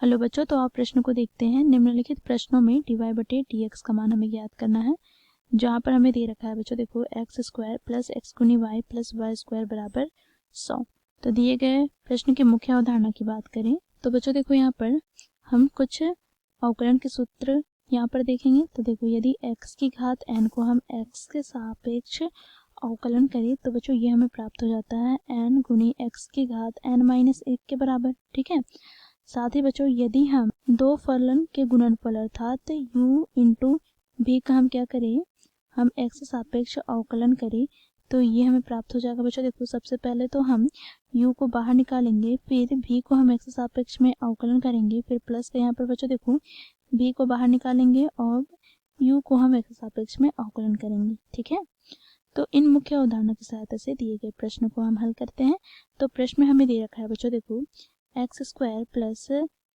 Hello बच्चों, तो आप प्रश्न को देखते हैं। निम्नलिखित प्रश्नों में dy/dx का मान हमें ज्ञात करना है। जहाँ पर हमें दे रखा है बच्चों, देखो x² प्लस x गुनी y प्लस y² बराबर 100। तो दिए गए प्रश्न की मुख्य अवधारणा की बात करें तो बच्चों देखो यहाँ पर हम कुछ अवकलन के सूत्र यहाँ पर देखेंगे। तो देखो यदि x की घात n को हम x के सापेक्ष अवकलन करें तो बच्चों ये हमें प्राप्त हो जाता है n गुनी x की घात n-1 के बराबर। ठीक है। साथ ही बच्चों यदि हम दो फलन के गुणनफल अर्थात u इंटू v का हम क्या करें, हम x से सापेक्ष अवकलन करें तो ये हमें प्राप्त हो जाएगा। बच्चों देखो सबसे पहले तो हम u को बाहर निकालेंगे, फिर v को हम x से सापेक्ष में अवकलन करेंगे, फिर प्लस का यहाँ पर बच्चों देखो v को बाहर निकालेंगे और u को हम x से सापेक्ष में अवकलन करेंगे। ठीक है। तो इन मुख्य अवधारणा की सहायता से दिए गए प्रश्न को हम हल करते हैं। तो प्रश्न में हमें दे रखा है बच्चों देखो x² प्लस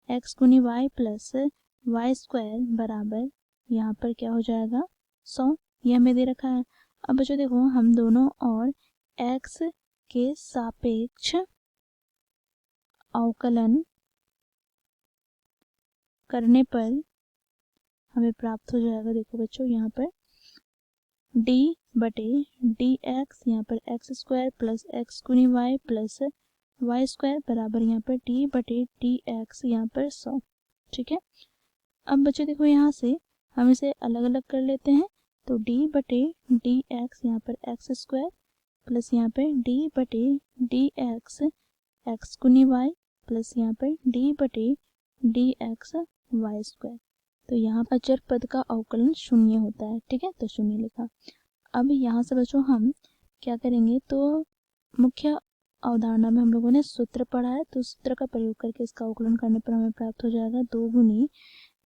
x गुनी y प्लस y² बराबर यहाँ पर क्या हो जाएगा 100। ये हमें दे रखा है। अब बच्चों देखो हम दोनों और x के सापेक्ष अवकलन करने पर हमें प्राप्त हो जाएगा। देखो बच्चों यहाँ पर d/dx यहाँ पर x² प्लस x गुनी y प्लस y² बराबर यहाँ पर d/dx यहाँ पर 100। ठीक है। अब बच्चों देखो यहाँ से हम इसे अलग अलग कर लेते हैं। तो d/dx यहाँ पर x² प्लस यहाँ पर d/dx x गुनी y प्लस यहाँ पर d/dx y²। तो यहाँ पर अचर पद का अवकलन शून्य होता है। ठीक है, तो शून्य लिखा। अब यहाँ से बच्चों हम क्या करेंगे, तो मुख्य अवधारणा में हम लोगों ने सूत्र पढ़ा है, तो सूत्र का प्रयोग करके इसका अवकलन करने पर हमें प्राप्त हो जाएगा 2 गुनी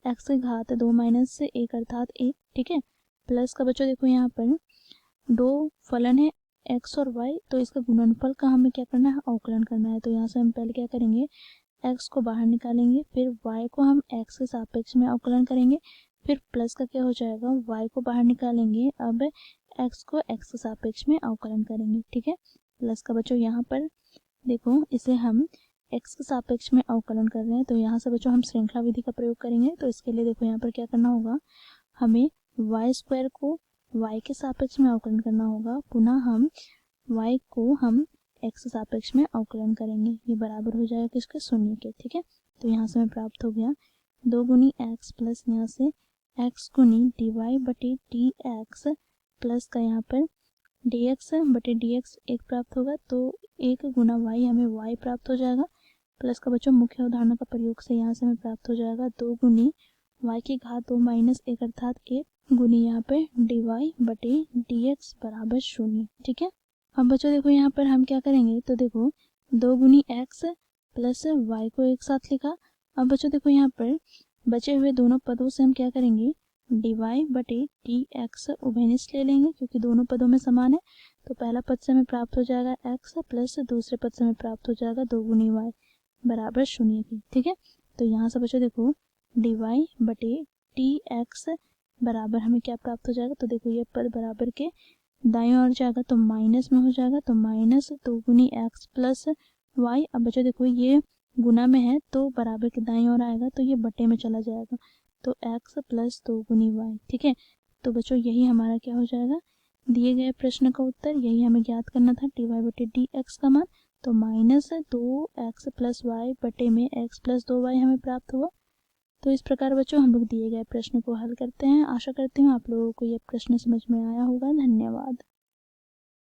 x की घात 2-1 अर्थात 1। ठीक है। प्लस का बच्चों देखो यहाँ पर दो फलन है x और y, तो इसका गुणनफल का हमें क्या करना है, अवकलन करना है। तो यहाँ से हम पहले क्या करेंगे, x को बाहर निकालेंगे, फिर y को हम x के सापेक्ष में अवकलन करेंगे, फिर प्लस का क्या हो जाएगा, y को बाहर निकालेंगे, अब x को x के सापेक्ष में अवकलन करेंगे। ठीक है। प्लस का बच्चों यहाँ पर देखो इसे हम x के सापेक्ष में अवकलन कर रहे हैं, तो यहाँ से बच्चों हम श्रृंखला विधि का प्रयोग करेंगे। तो इसके लिए देखो यहाँ पर क्या करना होगा, हमें y² को y के सापेक्ष में अवकलन करना होगा, पुनः हम y को हम x के सापेक्ष में अवकलन करेंगे। ये बराबर हो जाएगा किसके, शून्य के। ठीक है। तो यहाँ से हमें प्राप्त हो गया 2 गुनी x प्लस यहाँ से x गुनी dy/dx प्लस का यहाँ पर dx/dx 1 प्राप्त होगा, तो 1 गुना y हमें y प्राप्त हो जाएगा। प्लस का बच्चों मुख्य अवधारणा का प्रयोग से यहाँ से हमें प्राप्त हो जाएगा 2 गुनी y की घात 2-1 अर्थात 1 गुनी यहाँ पे dy/dx बराबर 0। ठीक है। अब बच्चों देखो यहाँ पर हम क्या करेंगे, तो देखो 2 गुनी x प्लस y को एक साथ लिखा। अब बच्चों देखो यहाँ पर बचे हुए दोनों पदों से हम क्या करेंगे, dy/dx उभयनिष्ठ ले लेंगे क्योंकि दोनों पदों में समान है। तो पहला पद से हमें प्राप्त हो जाएगा x प्लस दूसरे पद से हमें प्राप्त हो जाएगा 2 गुनी y बराबर 0 की। ठीक है। तो यहाँ से बच्चों देखो dy/dx बराबर हमें क्या प्राप्त हो जाएगा, तो देखो ये पद बराबर के दाईं ओर जाएगा तो माइनस में हो जाएगा, तो -2 गुनी x प्लस y। अब बच्चों देखो ये गुना में है तो बराबर के दाईं ओर आएगा, तो ये बटे में चला जाएगा, तो x प्लस 2 गुनी y। ठीक है। तो बच्चों यही हमारा क्या हो जाएगा, दिए गए प्रश्न का उत्तर। यही हमें ज्ञात करना था dy/dx का मान। तो -2x प्लस y बटे में x प्लस 2y हमें प्राप्त हुआ। तो इस प्रकार बच्चों हम लोग दिए गए प्रश्न को हल करते हैं। आशा करती हूँ आप लोगों को यह प्रश्न समझ में आया होगा। धन्यवाद।